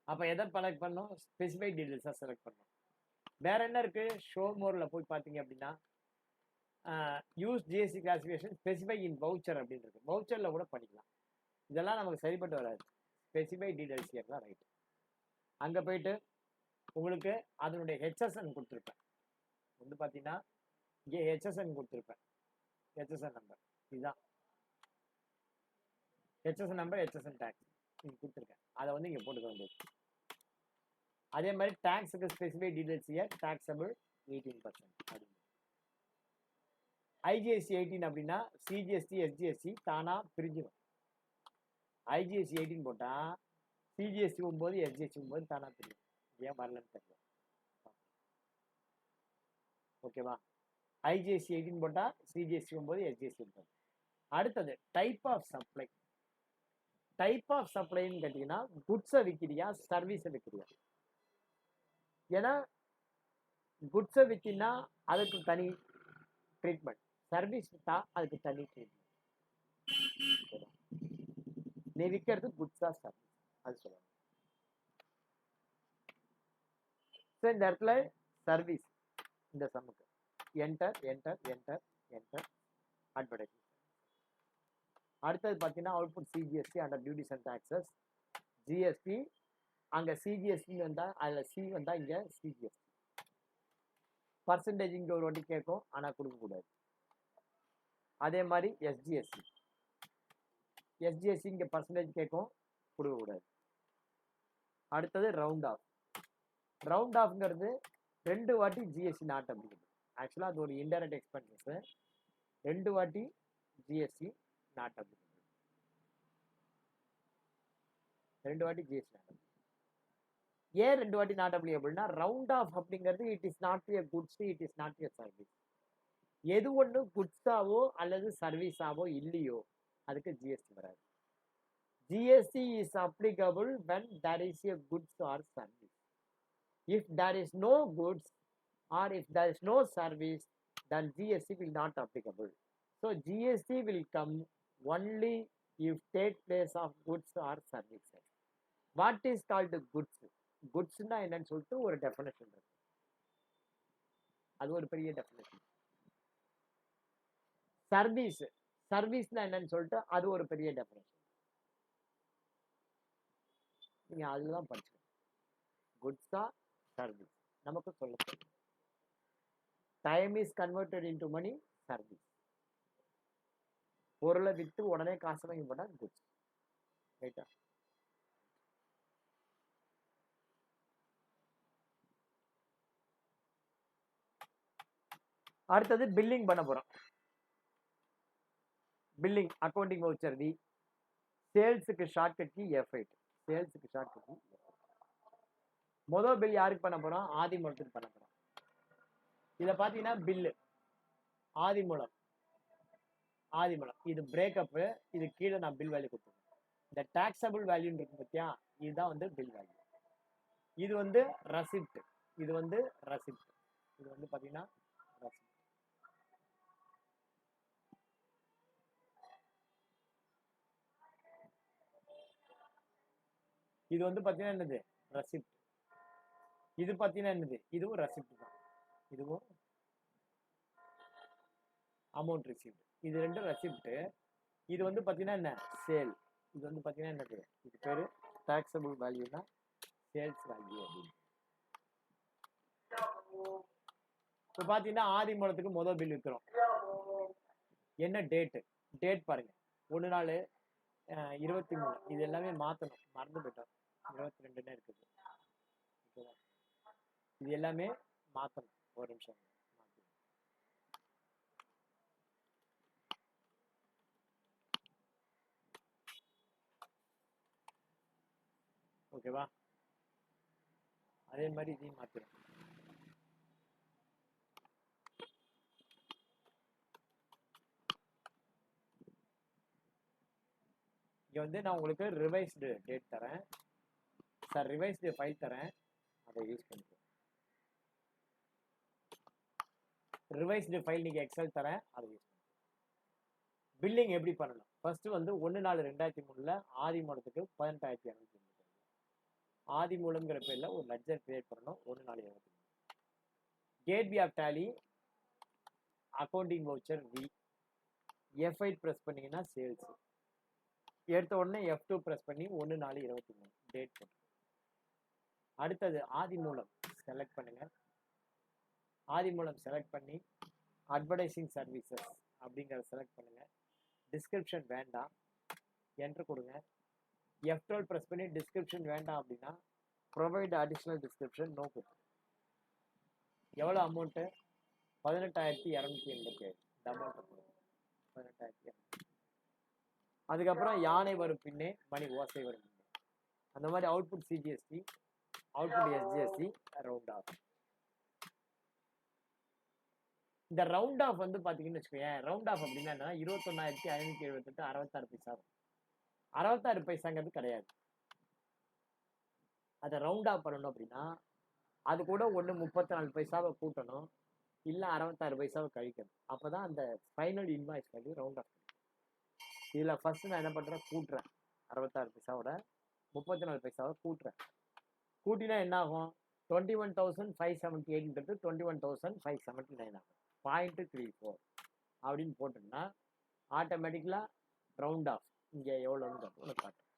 அப்ப எதை செலக்ட் பண்ணணும், ஸ்பெசிஃபை டீடைல்ஸா செலக்ட் பண்ணணும். வேற என்ன இருக்கு, ஷோ மோர்ல போய் பாத்தீங்க அப்படின்னா யூஸ் ஜிஎஸ்டி கிளாசிஃபிகேஷன் ஸ்பெசிஃபை இன் வவுச்சர் அப்படின்னு இருக்கு. வவுச்சரில் கூட பண்ணிக்கலாம். இதெல்லாம் நமக்கு சரிப்பட்டு வராது. ஸ்பெசிஃபை டீடைல்ஸ் ஹியர் தான் ரைட். அங்கே போயிட்டு உங்களுக்கு அதனுடைய ஹெச்எஸ்என் கொடுத்துருப்பேன். வந்து பார்த்தீங்கன்னா இங்கே ஹெச்எஸ்என் கொடுத்துருப்பேன். ஹெச்எஸ்என் நம்பர் இதுதான். ஹெச்எஸ்என் நம்பர், ஹெச்எஸ்என் டேக்ஸ் இது கொடுத்துருக்கேன். அதை வந்து இங்கே போட்டுக்க வேண்டியது. அதே மாதிரி டேக்ஸுக்கு ஸ்பெசிஃபை டீடைல்ஸ் ஹியர் டாக்ஸபிள் 18% அப்படின்னு. ஐஜிஎஸ்டி 18 அப்படின்னா சிஜிஎஸ்டி எஸ்ஜிஎஸ்டி தானா பிரிஞ்சிடும். ஐஜிஎஸ்டி 18 போட்டா சிஜிஎஸ்டி 9 எஸ்ஜிஎஸ்டி 9 தானா பிரியும். ஏன் வரலன்னு தெரியல. ஓகேவா? ஐஜிஎஸ்டி 18 போட்டா சிஜிஎஸ்டி 9 எஸ்ஜிஎஸ்டி 9. அடுத்தது type of supply. Type of சப்ளைன்னு கேட்டீங்கன்னா குட்ஸை விற்கிறியா சர்வீஸை விற்கிறியா? ஏன்னா குட்ஸை விற்கினா அதுக்கு தனி ட்ரீட்மெண்ட், சர்வீஸ் விற்றா அதுக்கு தனி ட்ரீட்மெண்ட். நீ விற்கிறது குட்ஸா சர்வீஸ் அது சொல்லணும். இந்த இடத்துல சர்வீஸ் இந்த சம்முக்கு enter enter enter enter advertisement. அடுத்தது பார்த்தீங்கன்னா output CGST under duties and taxes. GST அங்கே சிஜிஎஸ்டி வந்தால் அதில் சி வந்தால் இங்கே சிஜிஎஸ்டி. பர்சன்டேஜ் இங்கே ஒரு வாட்டி கேட்கும், ஆனால் கொடுக்கக்கூடாது. அதே மாதிரி எஸ்ஜிஎஸ்டி. எஸ்ஜிஎஸ்டி இங்கே பர்சன்டேஜ் கேட்கும், கொடுக்கக்கூடாது. அடுத்தது ரவுண்ட் ஆஃப். ரவுண்ட் ஆஃப்ங்கிறது 2 வாட்டி ஜிஎஸ்டி நாட் அப்படிங்கிறது. ஆக்சுவலாக அது ஒரு இன்டைரக்ட் எக்ஸ்பென்சஸ். 2 வாட்டி ஜிஎஸ்டி நாட் அப்படிங்கிறது. 2 வாட்டி ஜிஎஸ்டி நாட். ஏன் 2 வாட்டி நாட் அப்ளிகபிள்னா ரவுண்ட் ஆஃப் அப்படிங்கிறது it is not a goods, it is not a service. எது ஒன்று குட்ஸாவோ அல்லது சர்வீஸாவோ இல்லையோ அதுக்கு ஜிஎஸ்டி வராது. GST is applicable when there is a goods or service. If there is no goods or if there is no service, then GST will not applicable. So GST will come only if take place of goods or services. What is called goods? குட்ஸ்னா என்னன்னு சொல்லிட்டு ஒரு definition இருக்கு. அது ஒரு பெரிய definition. Service, சர்வீஸ்னா என்னன்னு சொல்லிட்டு அது ஒரு பெரிய டெஃபினேஷன். நீங்க அதுதான் படிச்சுக்கணும். குட்ஸா சர்வீஸ் நமக்கு சொல்ல தெரியும். Time is converted into money, service. பொருளை விற்று உடனே காசு வாங்கி போட்டா குட்ஸ். ரைட்டா? அடுத்தது பில்லிங் பண்ண போறோம். Billing accounting voucher V. சேல்ஸுக்கு ஷார்ட்கட் கீ F8. சேல்ஸுக்கு ஷார்ட்கட் கீ F8. முதல் பில் யாருக்கு பண்ண போறோம்? ஆதிமூலத்துக்கு பண்ண போறோம். இதை பார்த்தீங்கன்னா பில்லு ஆதிமூலம், ஆதிமூலம் இது பிரேக்கப்பு. இது கீழே நான் பில் வேல்யூ கொடுத்துருக்கேன். இந்த டாக்ஸபிள் வேல்யூன்னு இருக்கு பார்த்தியா, இதுதான் வந்து பில் வேல்யூ. இது வந்து ரசிப்ட், இது வந்து ரசிப்ட். இது வந்து பார்த்தீங்கன்னா ரசிப்ட். இது வந்து பார்த்தீங்கன்னா என்னது? ரசிப்ட். இது பார்த்தீங்கன்னா என்னது? இதுவும் ரசிப்ட் தான். இதுவும் அமௌண்ட் ரிசீவ்டு. இது ரெண்டும் ரெசிப்ட். இது வந்து பார்த்தீங்கன்னா என்ன? சேல். இது வந்து பார்த்தீங்கன்னா என்னது? இது பேர் டாக்ஸபிள் வேல்யூனா சேல்ஸ் வேல்யூ அப்படின்னு. இப்போ பார்த்தீங்கன்னா ஆதிமூலத்துக்கு முதல் பில் விற்கிறோம். என்ன டேட்டு? டேட் பாருங்க, 1/4/23. இது எல்லாமே மாற்றணும், மறந்து போயிட்டோம். 22 இருக்குது. ஓகேவா? இது எல்லாமே மாற்றணும். ஒரு நிமிஷம். ஓகேவா? அதே மாதிரி இதையும் மாற்றிடும். இங்கே வந்து நான் உங்களுக்கு ரிவைஸ்டு டேட் தரேன் சார், ரிவைஸ்டு ஃபைல் தரேன், அதை யூஸ் பண்ணிக்கோ. ரிவைஸ்டு ஃபைல் நீங்கள் எக்ஸல் தரேன், அதை யூஸ் பண்ணிக்கோ. பில்லிங் எப்படி பண்ணணும்? ஃபர்ஸ்ட் வந்து 1/4/2003 ஆதிமூலத்துக்கு 18,250. ஆதிமூலம்ங்கிற பேரில் ஒரு லெட்ஜர் கிரியேட் பண்ணணும். 1/4/23. Gateway of Tally accounting voucher V. F8 press பண்ணீங்கன்னா சேல்ஸ். எடுத்த உடனே F2 ப்ரெஸ் பண்ணி 1/4/23 டேட் போட்டு. அடுத்தது ஆதிமூலம் செலக்ட் பண்ணுங்க. ஆதிமூலம் செலக்ட் பண்ணி அட்வர்டைசிங் சர்வீசஸ் அப்படிங்கிறத செலக்ட் பண்ணுங்க. டிஸ்கிரிப்ஷன் வேண்டாம், என்ட்ரு கொடுங்க. F12 ப்ரெஸ் பண்ணி டிஸ்கிரிப்ஷன் வேண்டாம் அப்படின்னா ப்ரொவைட் அடிஷ்னல் டிஸ்கிரிப்ஷன் நோ கொடுத்து. எவ்வளோ அமௌண்ட்டு? 18,287. இந்த அமௌண்ட்டை கொடுங்க. 18,200. அதுக்கப்புறம் யானை வரும் பின்னே மணி ஓசை வரும் பின்னே. அந்த மாதிரி output CGST, output SGST, round off. இந்த ரவுண்ட் ஆஃப் வந்து பார்த்தீங்கன்னு வச்சுக்கோங்க, ரவுண்ட் ஆஃப் அப்படின்னா என்னன்னா 21,578 66 பைசா. 66 பைசாங்கிறது கிடையாது. அதை ரவுண்ட் ஆஃப் பண்ணணும் அப்படின்னா அது கூட ஒன்று 34 பைசாவை கூட்டணும், இல்லை 66 பைசாவை கழிக்கணும். அப்போ தான் அந்த final invoice value round off. இதில் ஃபர்ஸ்ட் நான் என்ன பண்ணுறேன், கூட்டுறேன். 66 பைசாவோட 34 பைசாவை கூட்டுறேன். கூட்டினா என்ன ஆகும்? 21,578 21,579 ஆகும். 0.34 அப்படின்னு போட்டோம்னா ஆட்டோமேட்டிக்கலாக ரவுண்ட் ஆஃப் இங்கே எவ்வளோன்னு காட்டும்.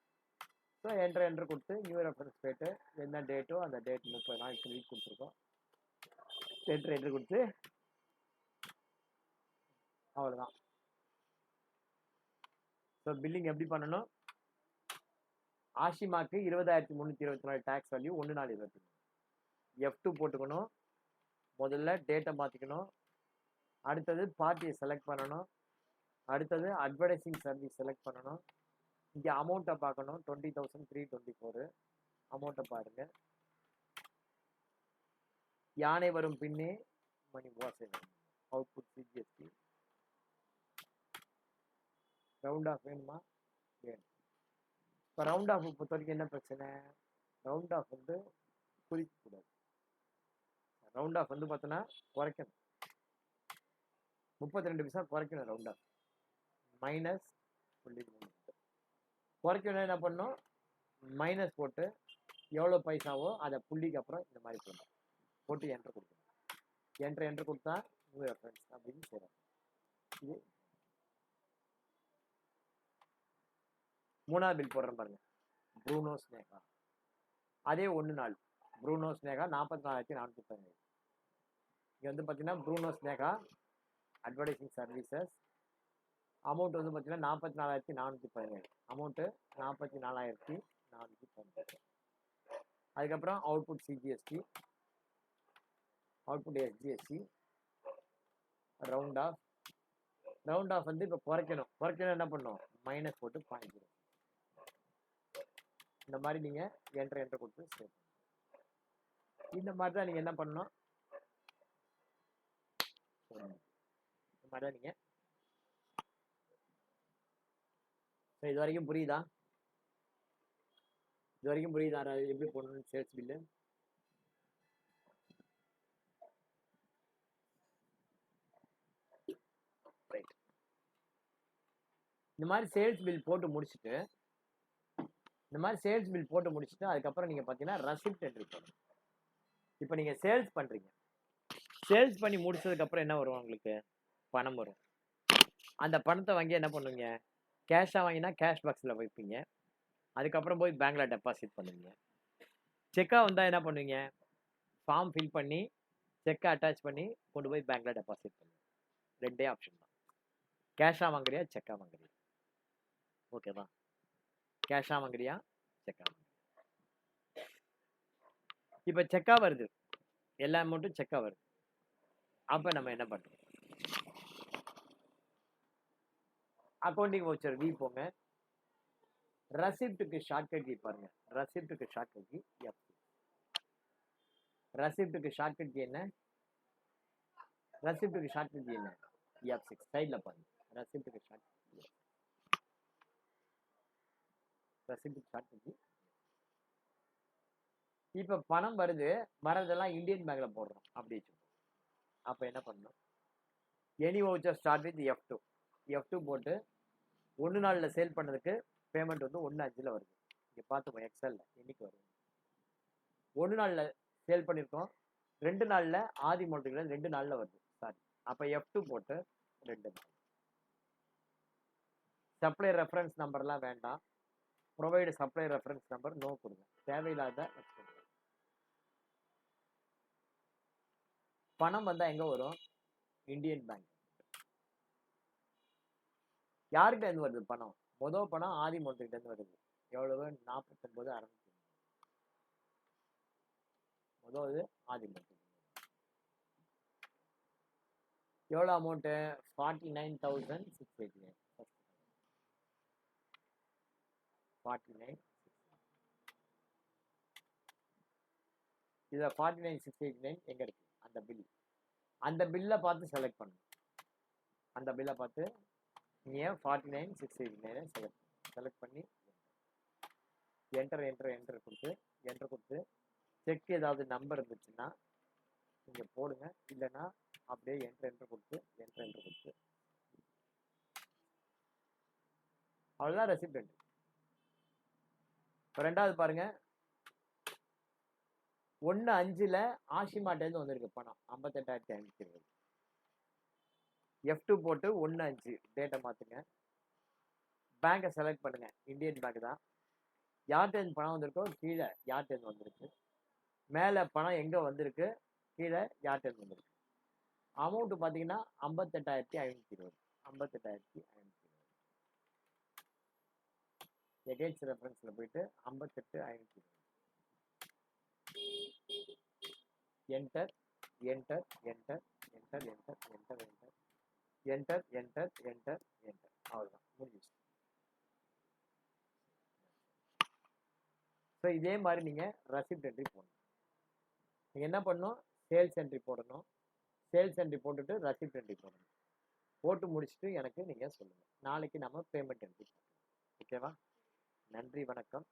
ஸோ என்ட்ரு கொடுத்து நியூ ரெஃபரன்ஸ் போய்ட்டு என்ன டேட்டோ அந்த டேட் 30 நாள் கிரெடிட் கொடுத்துருக்கோம். என்ட்ரு கொடுத்து அவ்வளோதான். ஸோ பில்லிங் எப்படி பண்ணணும்? ஆஷிமாக்கு 20,324 டேக்ஸ் வேல்யூ 1/4/23. F2 போட்டுக்கணும். முதல்ல டேட்டை மாற்றிக்கணும். அடுத்தது பார்ட்டியை செலக்ட் பண்ணணும். அடுத்தது அட்வர்டைசிங் சர்வீஸ் செலக்ட் பண்ணணும். இங்கே அமௌண்ட்டை பார்க்கணும். 20,324 அமௌண்ட்டை பாருங்க. யானை வரும் பின்னே மணி ஓசை வரும். Output CGST. ரவுண்ட் ஆஃப் வேணுமா? வேணும். இப்போ ரவுண்ட் ஆஃப் பொறுத்த வரைக்கும் என்ன பிரச்சனை? ரவுண்ட் ஆஃப் வந்து குறிக்கக்கூடாது. ரவுண்ட் ஆஃப் வந்து பார்த்தோன்னா குறைக்கணும். 32 பைசா குறைக்கணும். ரவுண்ட் ஆஃப் -0.3 குறைக்கணும். என்ன பண்ணணும்? மைனஸ் போட்டு எவ்வளோ பைசாவோ அதை புள்ளிக்கு அப்புறம் இந்த மாதிரி போட்டு என்ட்ரு கொடுக்கணும். என்ட்ரு கொடுத்தா நியூ ரெஃபரன்ஸ் அப்படின்னு செய்கிறோம். இது மூணாவது பில் போடுறேன் பாருங்க. ப்ரூனோ ஸ்னேகா. அதே 1 நாள் ப்ரூனோ ஸ்னேகா 44,417. இங்கே வந்து பார்த்தீங்கன்னா Bruno Sneha advertising services amount வந்து பார்த்தீங்கன்னா 44,417. அமௌண்ட்டு 44,417. அதுக்கப்புறம் output CGST, output SGST, round off. Round off வந்து இப்போ குறைக்கணும். என்ன பண்ணும்? மைனஸ் போட்டு 0.0. இந்த மாதிரி நீங்கள் என்ட்ரு கொடுத்து சேவ். இந்த மாதிரி தான் நீங்கள் என்ன பண்ணணும்? இந்த மாதிரி தான் நீங்கள். இது வரைக்கும் புரியுதா? எப்படி போடணும் சேல்ஸ் பில்லு? ரைட். இந்த மாதிரி சேல்ஸ் பில் போட்டு முடிச்சுட்டு அதுக்கப்புறம் நீங்கள் பார்த்தீங்கன்னா ரெசிப்ட் என்ட்ரி பண்ணணும். இப்போ நீங்கள் சேல்ஸ் பண்ணுறீங்க. சேல்ஸ் பண்ணி முடிச்சதுக்கப்புறம் என்ன வரும்? உங்களுக்கு பணம் வரும். அந்த பணத்தை வாங்கி என்ன பண்ணுவீங்க? கேஷாக வாங்கினா கேஷ் பாக்ஸில் வைப்பீங்க. அதுக்கப்புறம் போய் பேங்க்ல டெபாசிட் பண்ணுவீங்க. செக்காக வந்தால் என்ன பண்ணுவீங்க? ஃபார்ம் ஃபில் பண்ணி செக்கை அட்டாச் பண்ணி கொண்டு போய் பேங்க்ல டெபாசிட் பண்ணுவீங்க. 2 ஆப்ஷன் தான். கேஷாக வாங்குறியா, செக்காக வாங்குறியா? ஓகேவா? கேஷாக வாங்குறியா, செக்காக வாங்குறியா? இப்போ செக்காக வருது, எல்லா அமௌண்ட்டும் செக்காக வருது. அப்போ நம்ம என்ன பண்ணுறோம்? அக்கௌண்டிங் வவுச்சர் வி போங்க. ரெசிப்டுக்கு ஷார்ட்கட் கீ பாருங்க. ரெசிப்டுக்கு ஷார்ட்கட் கீ F. ரெசிப்டுக்கு ஷார்ட்கட் கீ என்ன? F6. சைடில் பாருங்க. ரெசிப்டுக்கு ஷார்ட்கட் கீ. இப்போ பணம் வருது, வரதெல்லாம் இந்தியன் பேங்க்ல போடுறோம் அப்படி வச்சுக்கோங்க. அப்போ என்ன பண்ணணும்? Any voucher start with F2 போட்டு 1 நாளில் சேல் பண்ணதுக்கு பேமெண்ட் வந்து 1/5 வருது. இங்கே பார்த்துக்கோங்க எக்ஸலில் என்னைக்கு வருது. 1 நாளில் சேல் பண்ணியிருக்கோம், 2 நாளில் ஆதி மோல்டிங்கில் 2 நாளில் வருது. சாரி, அப்போ F2 போட்டு 2 சப்ளை ரெஃபரன்ஸ் நம்பர்லாம் வேண்டாம். Provide supply reference number no கொடுங்க. தேவையில்லாத பணம் வந்தா எங்க வரும்? Indian bank. யார்கிட்ட இருந்து வருது பணம்? முதல் பணம் ஆதிமூலத்துக்கிட்ட இருந்து வருது. எவ்வளவு? 49,600. முதல் ஆதிமூலத்துக்கு எவ்வளோ அமௌண்ட்டு? 49,689. 49. இதில் 49,689 எங்கே இருக்கு? அந்த பில். அந்த பில்லை பார்த்து செலக்ட் பண்ணணும். அந்த பில்லை பார்த்து நீங்கள் 49,689 செலக்ட் பண்ணி என்டர் கொடுத்து செக் ஏதாவது நம்பர் இருந்துச்சுன்னா நீங்கள் போடுங்க. இல்லைன்னா அப்படியே என்டர் கொடுத்து அவ்வளோதான் ரெசிப்டன்ட். இப்போ ரெண்டாவது பாருங்க, 1/5 ஆஷிமாட்டேருந்து வந்திருக்கு பணம் 58,520. F2 போட்டு 1/5 டேட்டை மாற்றுங்க. பேங்கை செலக்ட் பண்ணுங்க. இந்தியன் பேங்க் தான். யார்கிட்டேருந்து பணம் வந்திருக்கோ கீழே யார்கிட்டேருந்து வந்திருக்கு, மேலே பணம் எங்கே வந்திருக்கு, கீழே யார்கிட்டேருந்து வந்திருக்கு. அமௌண்ட் பார்த்தீங்கன்னா 58,520. 58,520. எகெயின்ஸ்ட் ரெஃபரன்ஸில் போயிட்டு 58,520. Enter enter enter enter enter enter enter enter enter enter enter. அவ்வளோதான், முடிஞ்சிச்சு. ஸோ இதே மாதிரி நீங்கள் ரெசிப்ட் என்ட்ரி போடணும். நீங்கள் என்ன பண்ணணும்? சேல்ஸ் என்ட்ரி போடணும். சேல்ஸ் என்ட்ரி போட்டுட்டு ரெசிப்ட் என்ட்ரி போடணும். போட்டு முடிச்சுட்டு எனக்கு நீங்கள் சொல்லுங்கள். நாளைக்கு நம்ம பேமெண்ட் என்ட்ரி போடணும். ஓகேவா? நன்றி, வணக்கம்.